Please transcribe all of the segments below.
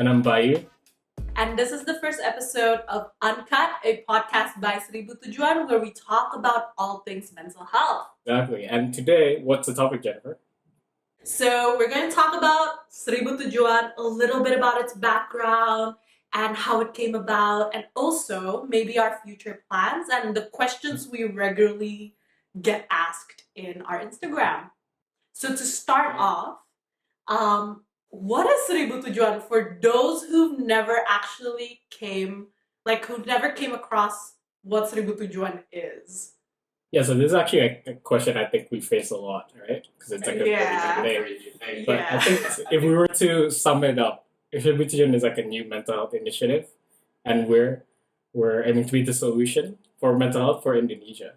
And I'm Bayu. And this is the first episode of Uncut, a podcast by Seribu Tujuan, where we talk about all things mental health. Exactly. And today, what's the topic, Jennifer? So we're going to talk about Seribu Tujuan, a little bit about its background and how it came about, and also maybe our future plans and the questions we regularly get asked in our Instagram. So to start off, what is Seribu Tujuan for those who never came across what Seribu Tujuan is? Yeah, so this is actually a question I think we face a lot, right? Because it's like a very big thing. But I think if we were to sum it up, Seribu Tujuan is like a new mental health initiative, and we're aiming to be the solution for mental health for Indonesia.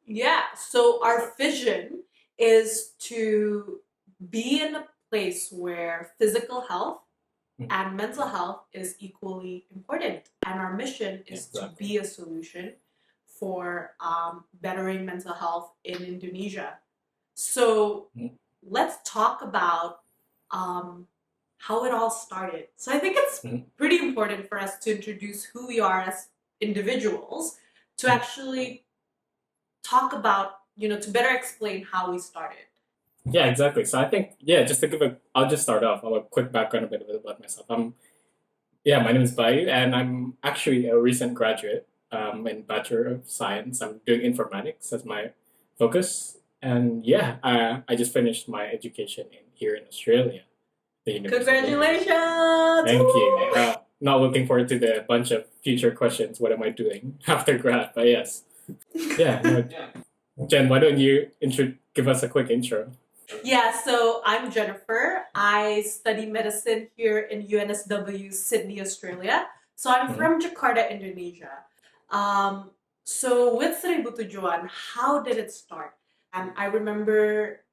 Yeah, so our vision is to be in a place where physical health and mental health is equally important. And our mission is to be a solution for bettering mental health in Indonesia. So let's talk about how it all started. So I think it's pretty important for us to introduce who we are as individuals to actually talk about, to better explain how we started. Yeah, exactly. So I think, just to I'll just start off. I'll have a quick background a bit about myself. My name is Bayu, and I'm actually a recent graduate in Bachelor of Science. I'm doing informatics as my focus. And I just finished my education here in Australia. The university. Congratulations! Thank you. Not looking forward to the bunch of future questions. What am I doing after grad? But yes. Jen, why don't you give us a quick intro? Yeah, so I'm Jennifer. I study medicine here in UNSW, Sydney, Australia. So I'm from Jakarta, Indonesia. So with Seribu Tujuan, how did it start? And I remember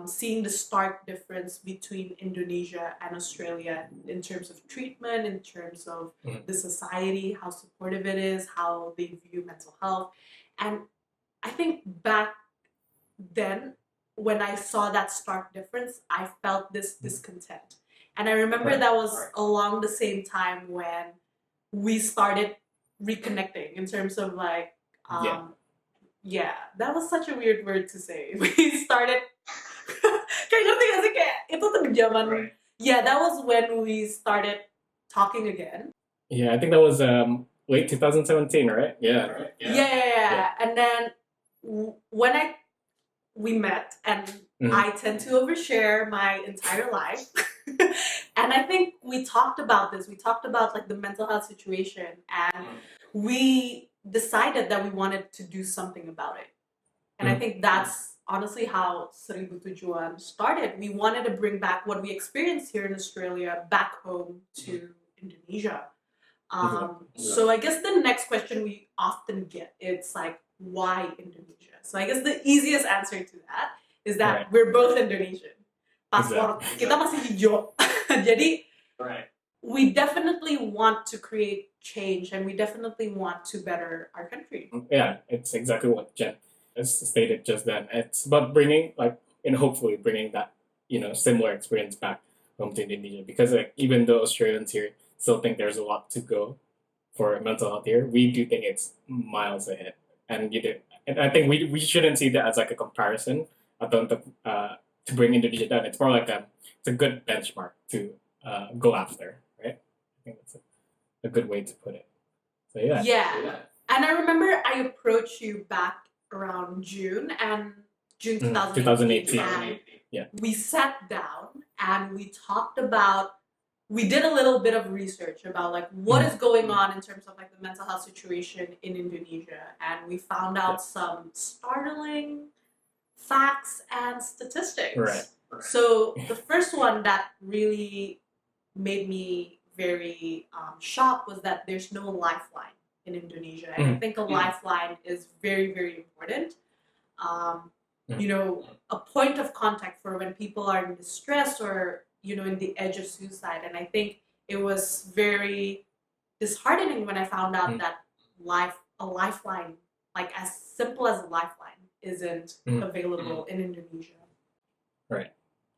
seeing the stark difference between Indonesia and Australia in terms of treatment, in terms of the society, how supportive it is, how they view mental health. And I think back then, when I saw that stark difference, I felt this discontent. And I remember that was along the same time when we started reconnecting in terms of that was such a weird word to say. We started, that was when we started talking again. Yeah, I think that was late 2017, right? Yeah. And then when we met, and I tend to overshare my entire life. And I think we talked about this. We talked about the mental health situation, and we decided that we wanted to do something about it. And I think that's honestly how Seribu Tujuan started. We wanted to bring back what we experienced here in Australia back home to Indonesia. So I guess the next question we often get, it's why Indonesia? So I guess the easiest answer to that is that we're both Indonesian. Paspor kita masih hijau. Jadi we definitely want to create change, and we definitely want to better our country. Yeah, it's exactly what Jen has stated just then. It's about bringing hopefully bringing that similar experience back home to Indonesia, because even though Australians here still think there's a lot to go for mental health here, we do think it's miles ahead. And I think we shouldn't see that as a comparison to bring Indonesia down. It's more it's a good benchmark to go after, right? I think that's a good way to put it. So yeah. And I remember I approached you back around June 2018. And we sat down and we talked about. We did a little bit of research about what is going on in terms of the mental health situation in Indonesia, and we found out some startling facts and statistics. Right. So the first one that really made me very shocked was that there's no lifeline in Indonesia, and I think a lifeline is very, very important. A point of contact for when people are in distress or in the edge of suicide. And I think it was very disheartening when I found out that a lifeline, as simple as a lifeline, isn't available in Indonesia. Right.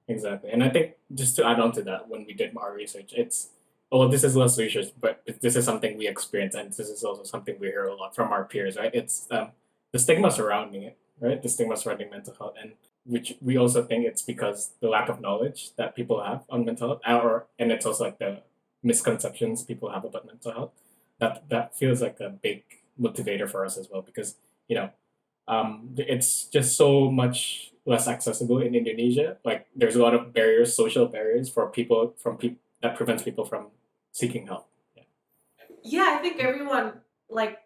Exactly. And I think just to add on to that, when we did our research, it's oh, well, this is less research, but this is something we experience, and this is also something we hear a lot from our peers, right? It's the stigma surrounding it, right? The stigma surrounding mental health, and which we also think it's because the lack of knowledge that people have on mental health, or and it's also like the misconceptions people have about mental health. That feels like a big motivator for us as well, because you know it's just so much less accessible in Indonesia. Like there's a lot of barriers, social barriers for people from people that prevents people from seeking help. Yeah. Yeah, I think everyone, like,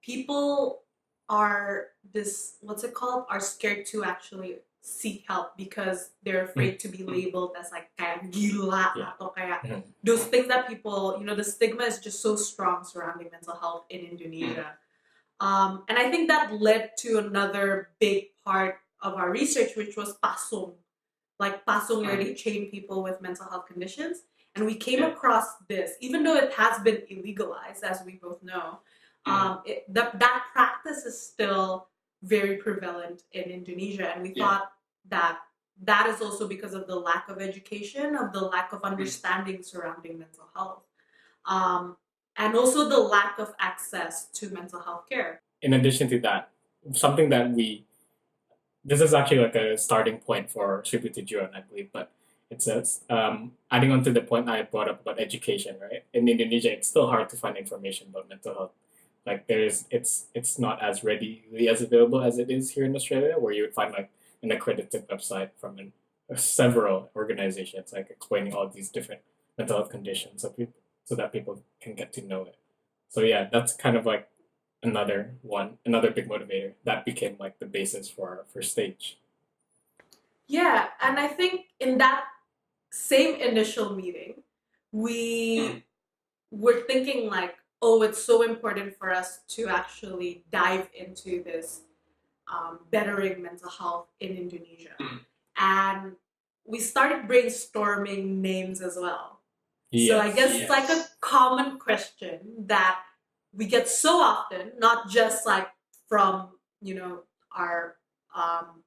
people are this, what's it called? Are scared to actually seek help because they're afraid to be labeled as like kayak gila Yeah. atau kayak Mhm. those things that people, the stigma is just so strong surrounding mental health in Indonesia. And I think that led to another big part of our research, which was pasung. Like pasung, where they train people with mental health conditions. And we came across this, even though it has been illegalized, as we both know, that practice is still very prevalent in Indonesia. And we thought that that is also because of the lack of education, of the lack of understanding surrounding mental health, and also the lack of access to mental health care. In addition to that, something that this is actually like a starting point for Seribu Tujuan, I believe, but it says, adding on to the point I brought up about education, right? In Indonesia, it's still hard to find information about mental health. Like it's not as readily as available as it is here in Australia, where you would find like an accredited website from several organizations, like explaining all these different mental health conditions, so that people can get to know it. So yeah, that's kind of like another big motivator that became like the basis for our first stage. Yeah, and I think in that same initial meeting, we were thinking like, oh, it's so important for us to actually dive into this bettering mental health in Indonesia. And we started brainstorming names as well. So I guess it's like a common question that we get so often, not just like from, our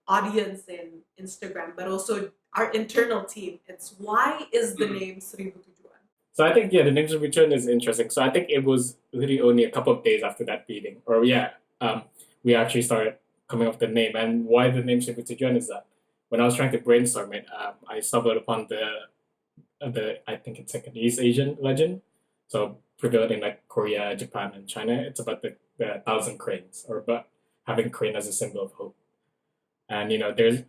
audience in Instagram, but also our internal team. It's why is the name Seribu Tujuan? So I think the name Seribu Tujuan is interesting. So I think it was really only a couple of days after that meeting, or we actually started coming up with the name. And why the name Seribu Tujuan is that when I was trying to brainstorm it, I stumbled upon the I think it's like an East Asian legend. So prevalent in like Korea, Japan, and China. It's about the thousand cranes, or about having crane as a symbol of hope. And there's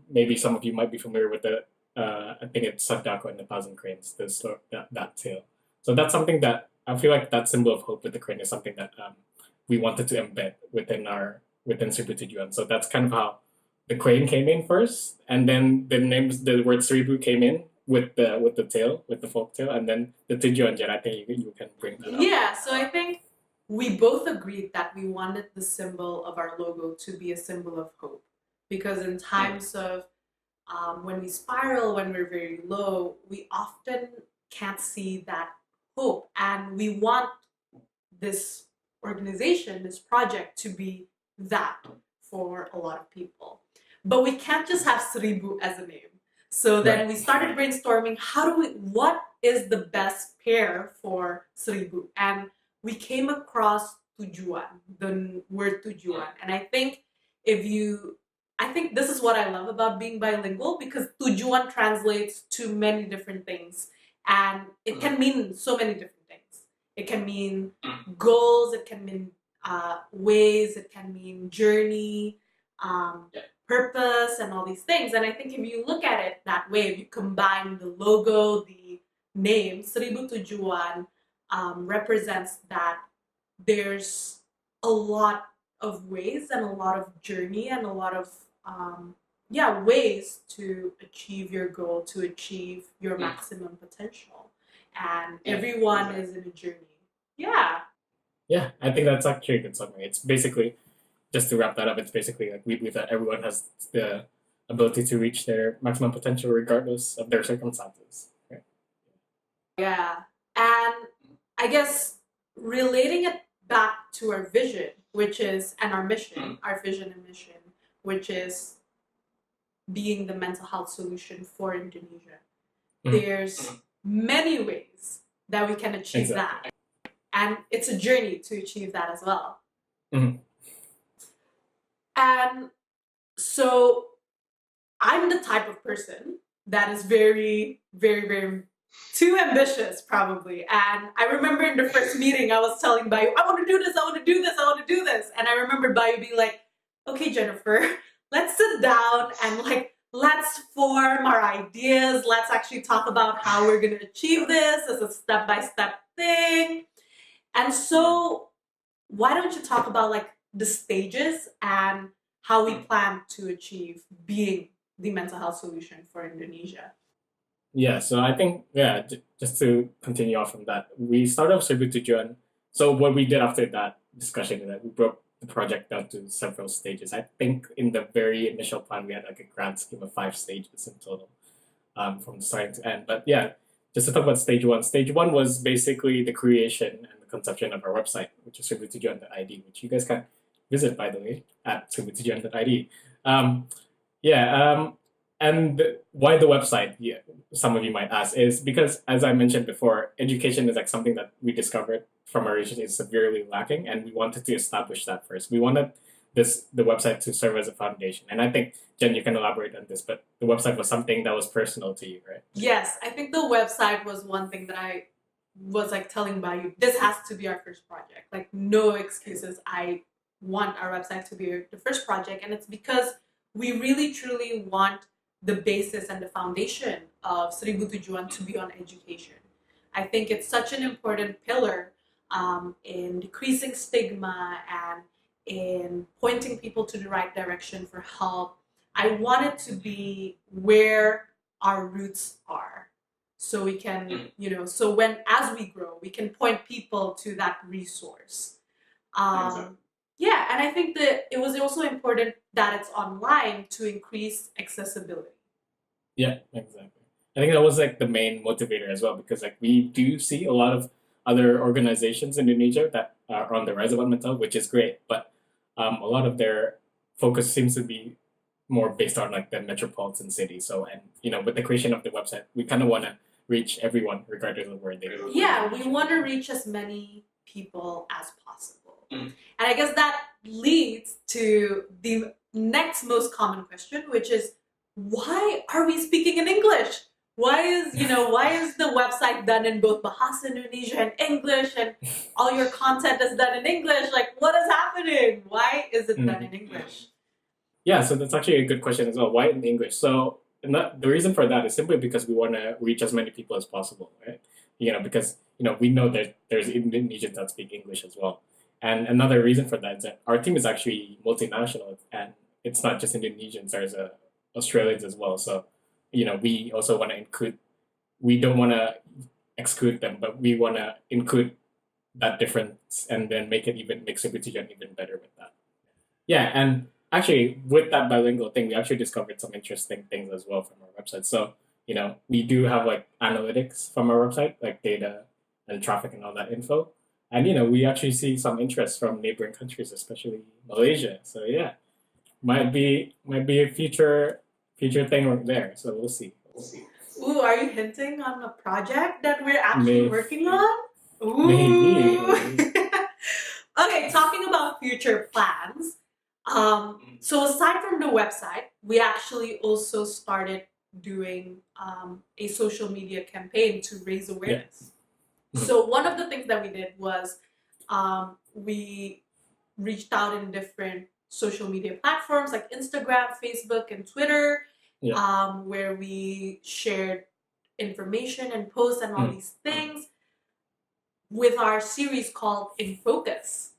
maybe some of you might be familiar with the I think it's Sadako and the Thousand Cranes, that tale. So that's something that I feel like that symbol of hope with the crane is something that we wanted to embed within Seribu Tujuan. So that's kind of how the crane came in first, and then the word Seribu came in with the folk tale, and then the Tujuan. Jen, I think you can bring that up. Yeah, so I think we both agreed that we wanted the symbol of our logo to be a symbol of hope, because in times of when we spiral, when we're very low, we often can't see that hope, and we want this organization, this project, to be that for a lot of people. But we can't just have Seribu as a name. So then we started brainstorming, what is the best pair for Seribu? And we came across Tujuan, the word Tujuan. And I think this is what I love about being bilingual, because Tujuan translates to many different things. And it can mean so many different things. It can mean goals, it can mean ways, it can mean journey, purpose, and all these things. And I think if you look at it that way, if you combine the logo, the name, Seribu Tujuan represents that there's a lot of ways and a lot of journey and a lot of ways to achieve your goal, to achieve your maximum potential. And everyone is in a journey. Yeah. Yeah, I think that's actually a good summary. It's basically, just to wrap that up, it's basically like we believe that everyone has the ability to reach their maximum potential regardless of their circumstances. Right? Yeah. And I guess relating it back to our vision, and our mission, our vision and mission, which is being the mental health solution for Indonesia. There's many ways that we can achieve Exactly. that. And it's a journey to achieve that as well. Mhm. And so I'm the type of person that is very, very, very too ambitious, probably. And I remember in the first meeting, I was telling Bayu, I want to do this, I want to do this, I want to do this. And I remember Bayu being like, okay, Jennifer, let's sit down and like, let's form our ideas. Let's actually talk about how we're going to achieve this as a step-by-step thing. And so why don't you talk about like the stages and how we plan to achieve being the mental health solution for Indonesia? Yeah, so I think, yeah, just to continue off from that, we started off Seribu Tujuan. So what we did after that discussion is that we broke the project down to several stages. I think in the very initial plan, we had like a grand scheme of 5 stages in total, from starting to end. But yeah, just to talk about stage one. Stage one was basically the creation and the conception of our website, which is seributujuan.id, which you guys can visit, by the way, at seributujuan.id. Um, yeah, and why the website? Yeah, some of you might ask is because, as I mentioned before, education is like something that we discovered from our region is severely lacking, and we wanted to establish that first. We wanted the website to serve as a foundation, and I think Jen, you can elaborate on this, but the website was something that was personal to you, right? Yes, I think the website was one thing that I was like telling Bayu, this has to be our first project. Like, no excuses. I want our website to be the first project, and it's because we really truly want the basis and the foundation of Seribu Tujuan to be on education. I think it's such an important pillar in decreasing stigma and in pointing people to the right direction for help. I want it to be where our roots are. So we can, so when, as we grow, we can point people to that resource. Exactly. Yeah, and I think that it was also important that it's online to increase accessibility. Yeah, exactly. I think that was like the main motivator as well because like we do see a lot of other organizations in Indonesia that are on the rise of mental health, which is great, but a lot of their focus seems to be more based on like the metropolitan city. So and with the creation of the website, we kind of want to reach everyone regardless of where they are. Yeah, we want to reach as many people as possible. And I guess that leads to the next most common question, which is why are we speaking in English? Why is the website done in both Bahasa Indonesia and English and all your content is done in English? Like, what is happening? Why is it done in English? Yeah, so that's actually a good question as well. Why in English? So the reason for that is simply because we want to reach as many people as possible, right? Because we know that there's Indonesians that speak English as well. And another reason for that is that our team is actually multinational, and it's not just Indonesians. There's Australians as well. So, we also want to include. We don't want to exclude them, but we want to include that difference and then make Seribu Tujuan even better with that. Yeah, and actually, with that bilingual thing, we actually discovered some interesting things as well from our website. So, we do have like analytics from our website, like data and traffic and all that info. And we actually see some interest from neighboring countries, especially Malaysia. So yeah, might be a future thing there. So we'll see. Ooh, are you hinting on a project that we're actually working on? Ooh. Maybe. Okay, talking about future plans. So aside from the website, we actually also started doing a social media campaign to raise awareness. Yeah. So one of the things that we did was we reached out in different social media platforms like Instagram, Facebook, and Twitter, where we shared information and posts and all these things with our series called In Focus.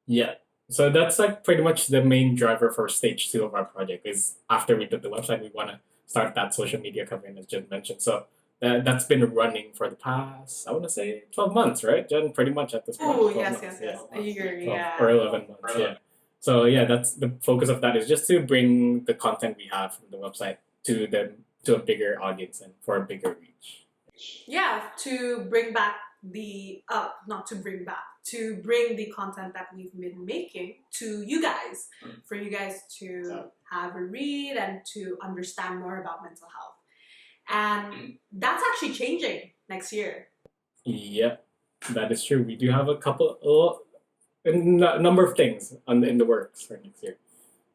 Yeah. So that's like pretty much the main driver for stage 2 of our project is after we did the website, we want to start that social media campaign as Jen mentioned. So that's been running for the past, I want to say 12 months, right, Jen? Pretty much at this point. Oh, yes. A year, 12 or 11 months, yeah. So yeah, that's the focus of that is just to bring the content we have from the website to a bigger audience and for a bigger reach. Yeah, to bring back to bring the content that we've been making to you guys, for you guys to have a read and to understand more about mental health. And that's actually changing next year. Yeah, that is true. We do have a number of things in the works for next year.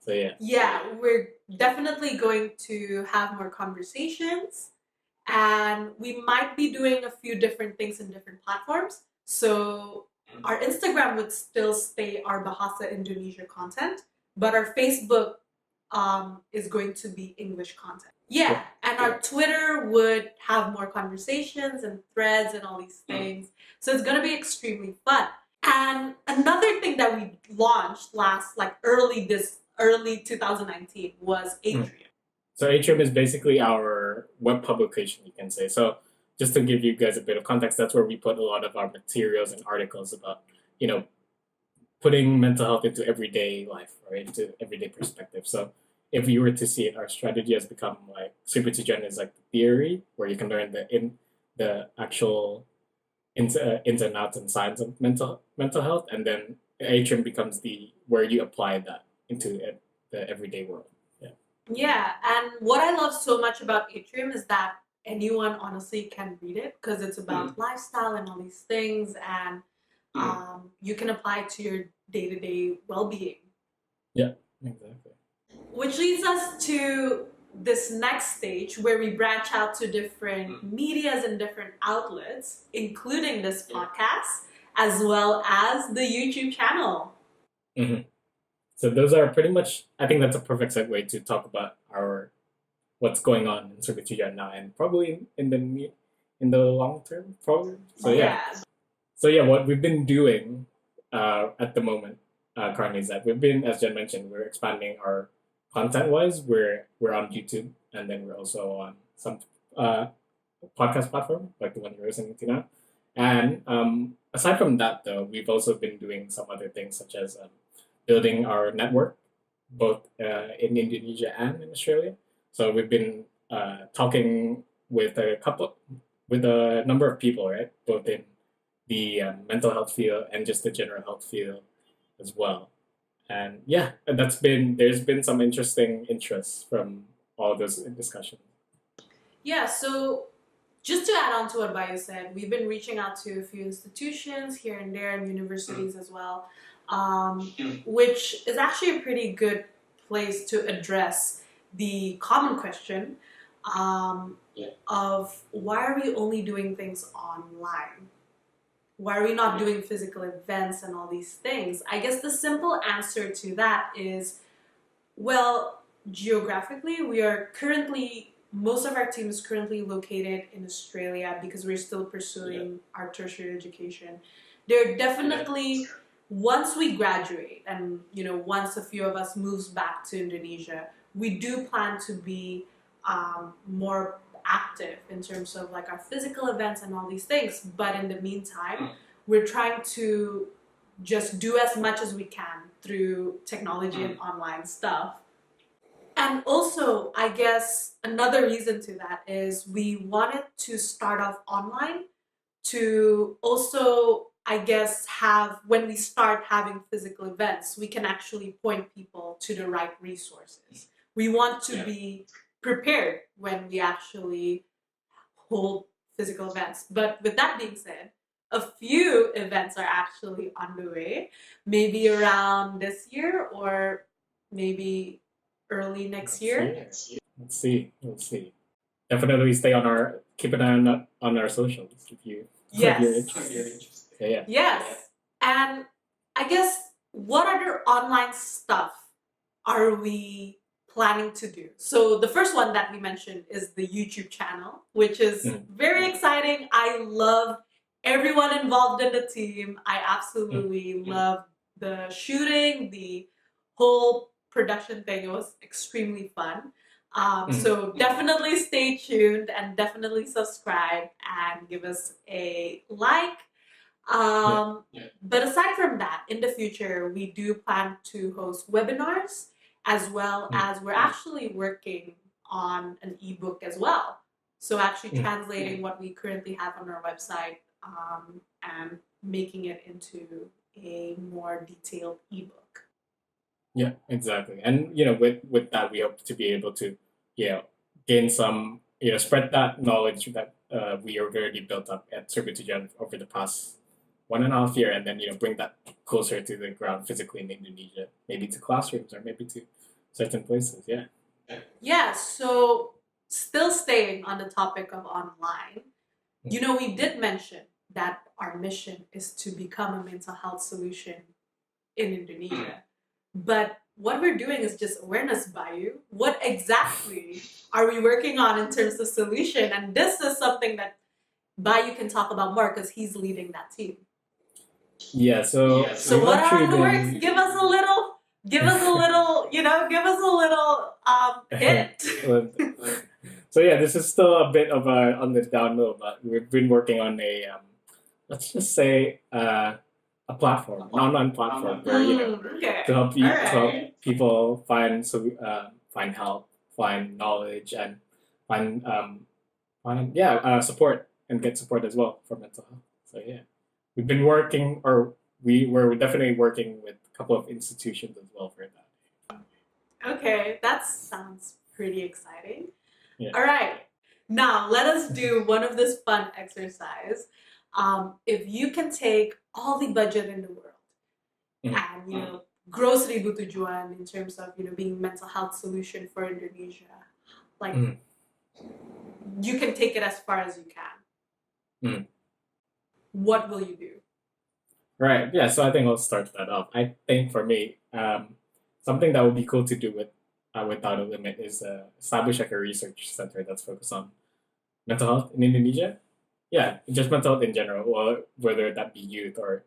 So yeah. Yeah, we're definitely going to have more conversations, and we might be doing a few different things in different platforms. So our Instagram would still stay our Bahasa Indonesia content, but our Facebook is going to be English content. Yeah, and our Twitter would have more conversations and threads and all these things. So it's going to be extremely fun. And another thing that we launched early 2019 was Atrium. So Atrium is basically our web publication, you can say. So just to give you guys a bit of context, that's where we put a lot of our materials and articles about, you know, putting mental health into everyday life, right? Into everyday perspective. So if you were to see it, our strategy has become like Seribu Tujuan is like the theory where you can learn the actual ins and outs and science of mental health, and then Atrium becomes the where you apply that into the everyday world. Yeah. Yeah, and what I love so much about Atrium is that anyone honestly can read it because it's about lifestyle and all these things, and you can apply it to your day to day well being. Yeah, exactly. Which leads us to this next stage where we branch out to different medias and different outlets, including this podcast, as well as the YouTube channel. Mm-hmm. So those are pretty much. I think that's a perfect segue to talk about our what's going on in Seribu Tujuan now, and probably in the long term, probably. So yeah. So yeah, what we've been doing at the moment currently is that we've been, as Jen mentioned, we're expanding our content wise. We're on YouTube, and then we're also on some podcast platform like the one you're listening to now. And aside from that, though, we've also been doing some other things such as building our network, both in Indonesia and in Australia. So we've been talking with a number of people, right? Both in the mental health field and just the general health field as well. And yeah, there's been some interesting interest from all those discussions. Yeah, so just to add on to what Bayo said, we've been reaching out to a few institutions here and there and universities as well, which is actually a pretty good place to address the common question of why are we only doing things online? Why are we not doing physical events and all these things? I guess the simple answer to that is, well, geographically, most of our team is currently located in Australia because we're still pursuing our tertiary education. There are definitely, once we graduate and, once a few of us moves back to Indonesia, we do plan to be more active in terms of like our physical events and all these things. But in the meantime, we're trying to just do as much as we can through technology and online stuff. And also, I guess another reason to that is we wanted to start off online to also, I guess, when we start having physical events, we can actually point people to the right resources. We want to be prepared when we actually hold physical events. But with that being said, a few events are actually on the way, maybe around this year or maybe early next year. Let's see. Definitely keep an eye on our socials if you're interested. Yeah. Yes. And I guess what other online stuff are we planning to do? So the first one that we mentioned is the YouTube channel, which is very exciting. I love everyone involved in the team. I absolutely love the shooting, the whole production thing. It was extremely fun. So definitely stay tuned and definitely subscribe and give us a like. But aside from that, in the future, we do plan to host webinars as well as we're actually working on an ebook as well. So actually translating what we currently have on our website and making it into a more detailed ebook. Yeah, exactly. And with that, we hope to be able to gain some spread that knowledge that we already built up at Seribu Tujuan over the past 1.5 year, and then bring that closer to the ground physically in Indonesia, maybe to classrooms or maybe to certain places. Yeah. Yeah, so still staying on the topic of online, we did mention that our mission is to become a mental health solution in Indonesia. But what we're doing is just awareness, Bayu. What exactly are we working on in terms of solution? And this is something that Bayu can talk about more because he's leading that team. Yeah, so what are in the works? Give us a little hint. So yeah, this is still a bit of a on the down low, but we've been working on a let's just say a platform, an online platform where to help you, to help people find help, find knowledge, and find support and get support as well for mental health. So yeah, we've been working, or we're definitely working with a couple of institutions as well for that. Okay, that sounds pretty exciting. Yeah. All right, now let us do one of this fun exercise. If you can take all the budget in the world and grow Seribu Tujuan in terms of being mental health solution for Indonesia, like you can take it as far as you can. What will you do? Right. Yeah. So I think I'll start that off. I think for me, something that would be cool to do without a limit is establish like a research center that's focused on mental health in Indonesia. Yeah, just mental health in general, or whether that be youth or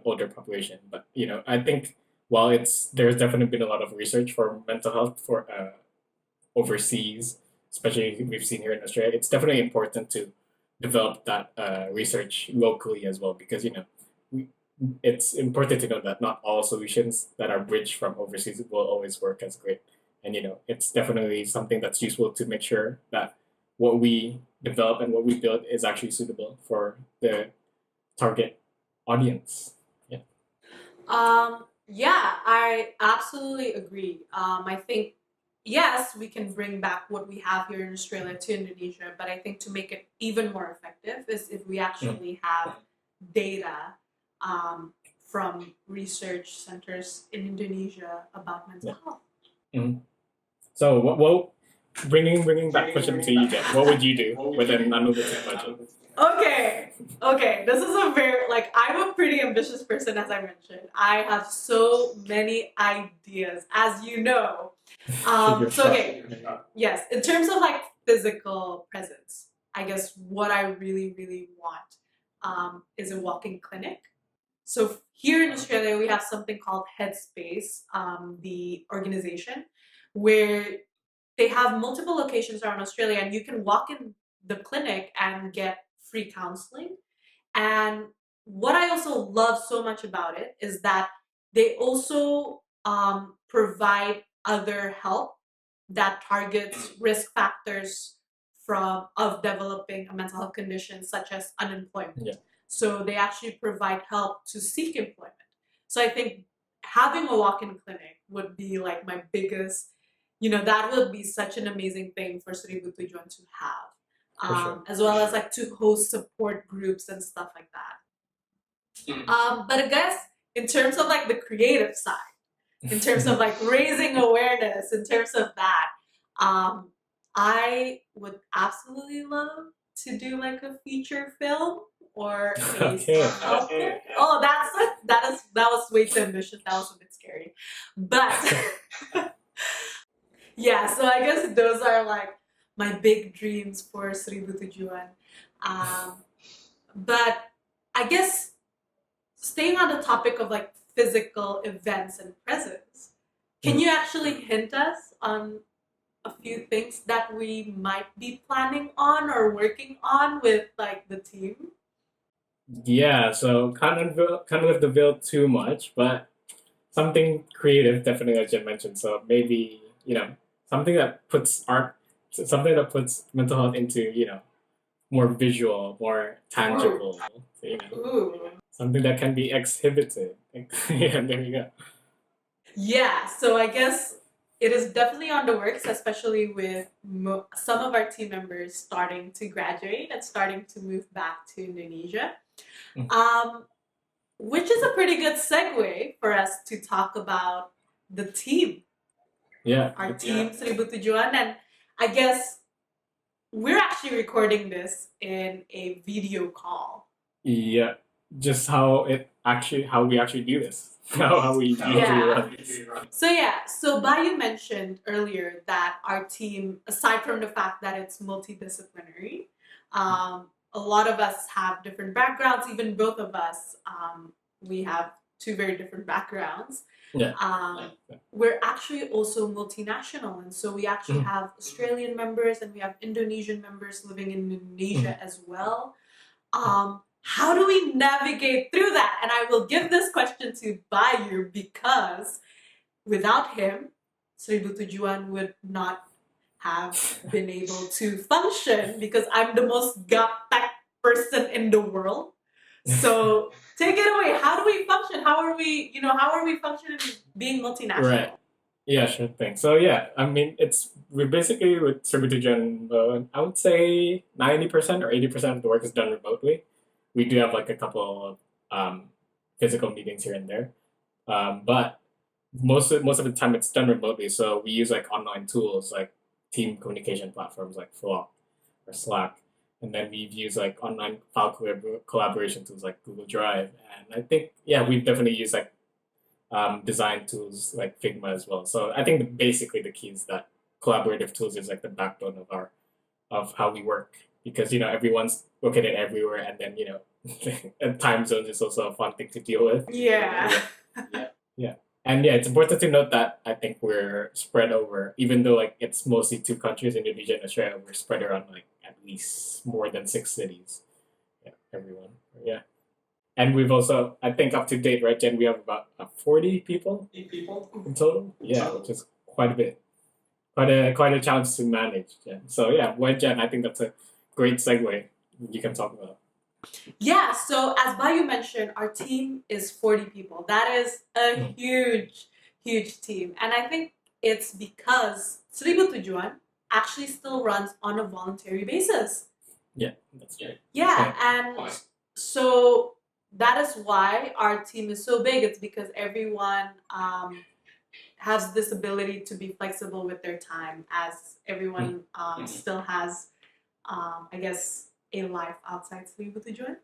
older population. But I think while there's definitely been a lot of research for mental health for overseas, especially we've seen here in Australia, it's definitely important to develop that research locally as well, because it's important to know that not all solutions that are bridged from overseas will always work as great, and it's definitely something that's useful to make sure that what we develop and what we build is actually suitable for the target audience. Yeah. Yeah, I absolutely agree. I think yes, we can bring back what we have here in Australia to Indonesia, but I think to make it even more effective is if we actually have data from research centers in Indonesia about mental health. So what bringing back question to you, Jeff, what would you do with an unlimited budget? Okay. This is a very I'm a pretty ambitious person, as I mentioned. I have so many ideas, as you know. Yes, in terms of physical presence, I guess what I really, really want is a walk-in clinic. So here in Australia, we have something called Headspace, the organization, where they have multiple locations around Australia, and you can walk in the clinic and get free counseling. And what I also love so much about it is that they also provide other help that targets risk factors of developing a mental health condition, such as unemployment. Yeah. So they actually provide help to seek employment. So I think having a walk-in clinic would be my biggest, that would be such an amazing thing for Seribu Tujuan to have, as well as to host support groups and stuff like that. But I guess in terms of the creative side, in terms of raising awareness, in terms of that, I would absolutely love to do a feature film or a self-help book. Oh, that was way too ambitious. That was a bit scary, but yeah. So I guess those are my big dreams for Seribu Tujuan. But I guess staying on the topic of physical events and presence, can you actually hint us on a few things that we might be planning on or working on with the team? Yeah, so can't reveal too much, but something creative, definitely, as you mentioned. So maybe something that puts mental health into more visual, more tangible. So, something that can be exhibited. Yeah, there you go. Yeah, so I guess it is definitely on the works, especially with some of our team members starting to graduate and starting to move back to Indonesia. Which is a pretty good segue for us to talk about the team. Yeah. Our team, Seribu Tujuan. And I guess we're actually recording this in a video call. Yeah. Just how we actually do this. how we usually run this. So Bayu mentioned earlier that our team, aside from the fact that it's multidisciplinary, a lot of us have different backgrounds. Even both of us, we have two very different backgrounds. We're actually also multinational, and so we actually have Australian members and we have Indonesian members living in Indonesia as well. How do we navigate through that? And I will give this question to Bayu because without him, Seribu Tujuan would not have been able to function because I'm the most gaptek person in the world. So take it away. How do we function? How are we functioning being multinational? Right. Yeah, sure thing. So yeah, I mean, we're basically with Seribu Tujuan, I would say 90% or 80% of the work is done remotely. We do have like a couple of physical meetings here and there, but most of the time it's done remotely. So we use like online tools like team communication platforms like Flock or Slack, and then we've used like online file collaboration tools like Google Drive, and I think we've definitely used like design tools like Figma as well. So I think basically the key is that collaborative tools is like the backbone of how we work, because everyone's located everywhere, and then and time zones is also a fun thing to deal with. Yeah. And it's important to note that I think we're spread over, even though like it's mostly two countries, Indonesia and Australia, we're spread around like at least more than 6 cities. Yeah, everyone. Yeah. And we've also, I think up to date, right, Jen, we have about 40 people in total. Yeah, which is quite a bit. Quite a challenge to manage. Jen. So yeah, Jen, I think that's a great segue you can talk about. Yeah, so as Bayu mentioned, our team is 40 people. That is a huge, huge team. And I think it's because Seribu Tujuan actually still runs on a voluntary basis. Yeah, that's right. Yeah, and so that is why our team is so big. It's because everyone has this ability to be flexible with their time, as everyone still has, I guess, a life outside Seribu Tujuan.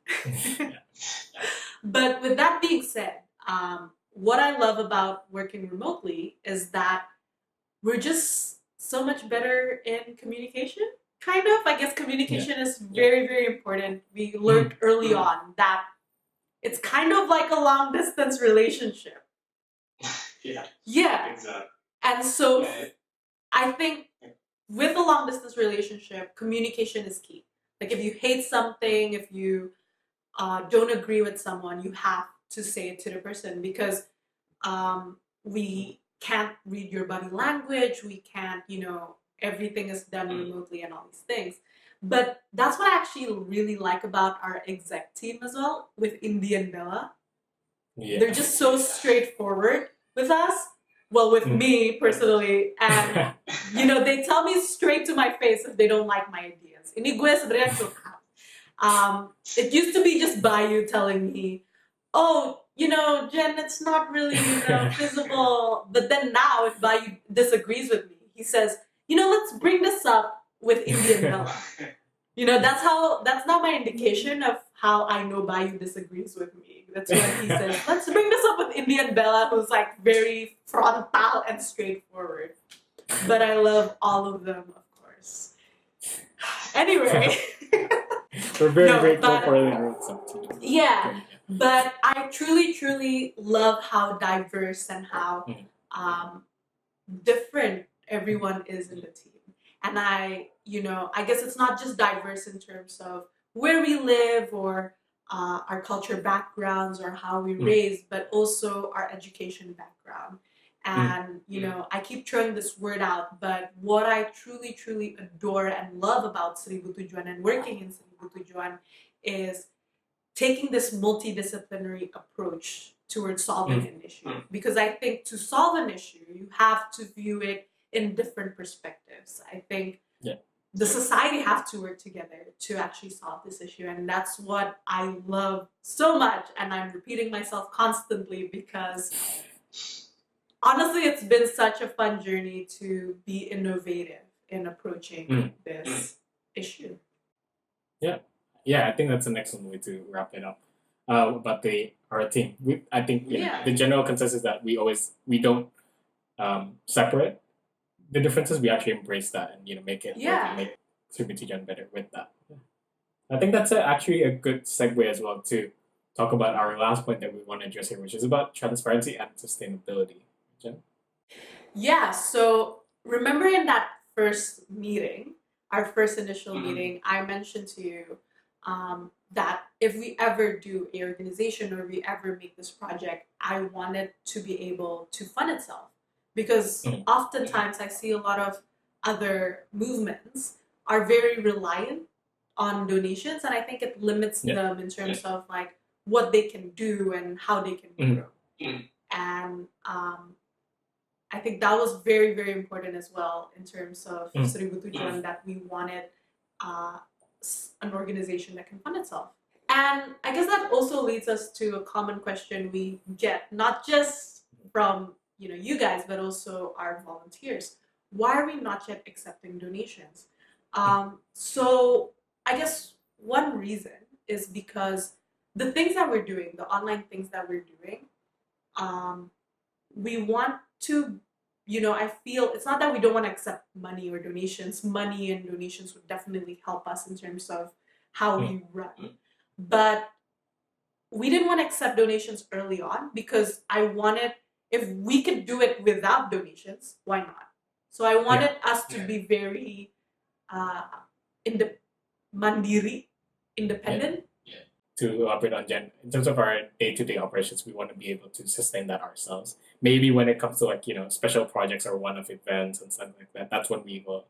But with that being said, what I love about working remotely is that we're just so much better in communication. Kind of, I guess communication is very, very important. We learned early on that it's kind of like a long distance relationship. Yeah. Exactly. And so I think with a long distance relationship, communication is key. Like if you hate something, if you don't agree with someone, you have to say it to the person, because we can't read your body language. We can't, everything is done remotely and all these things. But that's what I actually really like about our exec team as well, with Indy and Bella. Yeah. They're just so straightforward with us. Well, with me personally, and they tell me straight to my face if they don't like my ideas. Ini gue sebenarnya curhat. It used to be just Bayu telling me, "Oh, Jen, it's not really feasible." But then now, if Bayu disagrees with me, he says, "Let's bring this up with Indy and Bella." That's not my indication of how I know Bayu disagrees with me. That's when he says, "Let's bring this up with Indy and Bella," who's like very frontal and straightforward. But I love all of them, of course. Anyway. We're very grateful for the Yeah, but I truly, truly love how diverse and how different everyone is in the team. And I guess it's not just diverse in terms of where we live or our culture backgrounds or how we raise, but also our education background. And, I keep throwing this word out, but what I truly, truly adore and love about Seribu Tujuan and working in Seribu Tujuan is taking this multidisciplinary approach towards solving an issue. Because I think to solve an issue, you have to view it in different perspectives. I think the society have to work together to actually solve this issue. And that's what I love so much. And I'm repeating myself constantly because honestly, it's been such a fun journey to be innovative in approaching this issue. Yeah, I think that's an excellent way to wrap it up. About our team, I think the general consensus is that we don't separate the differences. We actually embrace that and make Seribu Tujuan better with that. I think that's actually a good segue as well to talk about our last point that we want to address here, which is about transparency and sustainability. Jen? Yeah, so remember in that first meeting, our first initial meeting, I mentioned to you that if we ever do a organization or we ever make this project, I want it to be able to fund itself. Because oftentimes I see a lot of other movements are very reliant on donations, and I think it limits them in terms of like what they can do and how they can grow. And I think that was very, very important as well in terms of Seribu Tujuan, that we wanted an organization that can fund itself. And I guess that also leads us to a common question we get, not just from you guys, but also our volunteers. Why are we not yet accepting donations? So I guess one reason is because the things that we're doing, the online things that we're doing, we want to, I feel it's not that we don't want to accept money or donations. Money and donations would definitely help us in terms of how we run. But we didn't want to accept donations early on because I wanted, if we could do it without donations, why not? So I wanted us to be very mandiri, independent. To elaborate on Jen, in terms of our day-to-day operations, we want to be able to sustain that ourselves. Maybe when it comes to special projects or one-off events and stuff like that, that's when we will,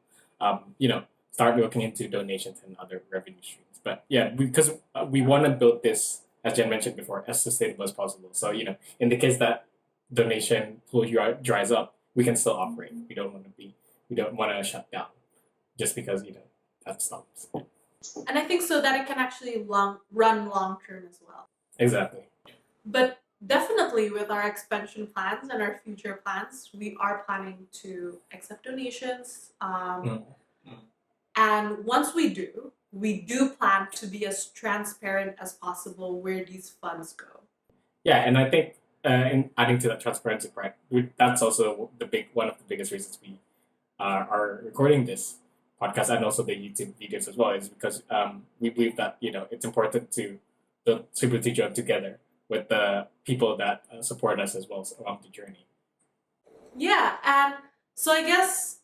start looking into donations and other revenue streams. But because we want to build this, as Jen mentioned before, as sustainable as possible. So in the case that donation pool dries up, we can still operate. We don't want to shut down just because that stops. And I think so that it can actually run long term as well. Exactly. But definitely with our expansion plans and our future plans, we are planning to accept donations. And once we do plan to be as transparent as possible where these funds go. Yeah, and I think in adding to that transparency part, that's also one of the biggest reasons we are recording this podcast and also the YouTube videos as well, is because we believe that it's important to build Seribu Tujuan together with the people that support us as well along the journey. Yeah, and so I guess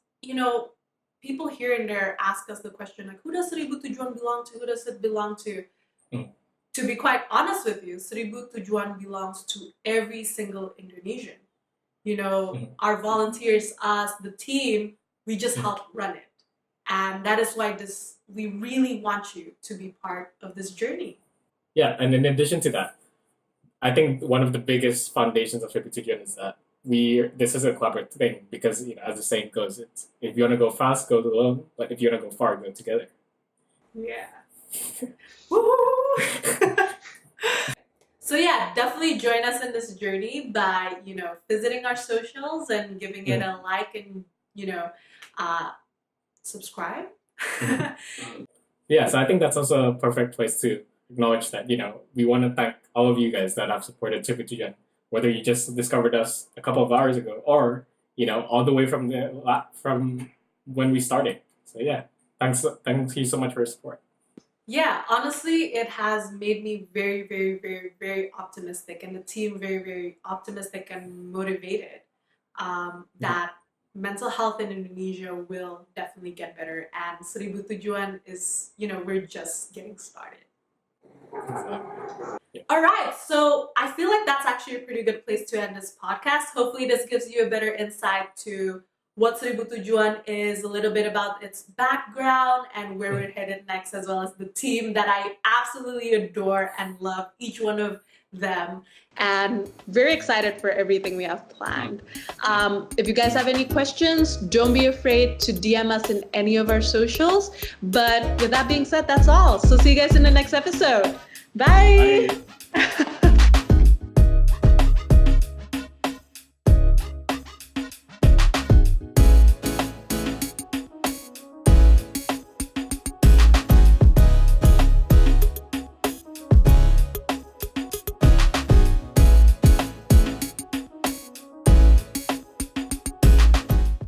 people here and there ask us the question like, who does Seribu Tujuan belong to? Who does it belong to? To be quite honest with you, Seribu Tujuan belongs to every single Indonesian. Our volunteers, us, the team, we just help run it. And that is why we really want you to be part of this journey. Yeah, and in addition to that, I think one of the biggest foundations of Seribu Tujuan is that this is a collaborative thing because as the saying goes, it's if you want to go fast, go alone, but if you want to go far, go together. Yeah. Woo! So definitely join us in this journey by visiting our socials and giving it a like and subscribe. So I think that's also a perfect place to acknowledge that we want to thank all of you guys that have supported Seribu Tujuan, whether you just discovered us a couple of hours ago or all the way from when we started. So thank you so much for your support. Yeah, honestly, it has made me very, very, very, very optimistic, and the team very, very optimistic and motivated that mental health in Indonesia will definitely get better. And Seribu Tujuan is, we're just getting started. All right, so I feel like that's actually a pretty good place to end this podcast. Hopefully this gives you a better insight to what Seribu Tujuan is, a little bit about its background and where we're headed next, as well as the team that I absolutely adore and love each one of them, and very excited for everything we have planned. If you guys have any questions, don't be afraid to DM us in any of our socials. But with that being said, that's all. So see you guys in the next episode. Bye. Bye.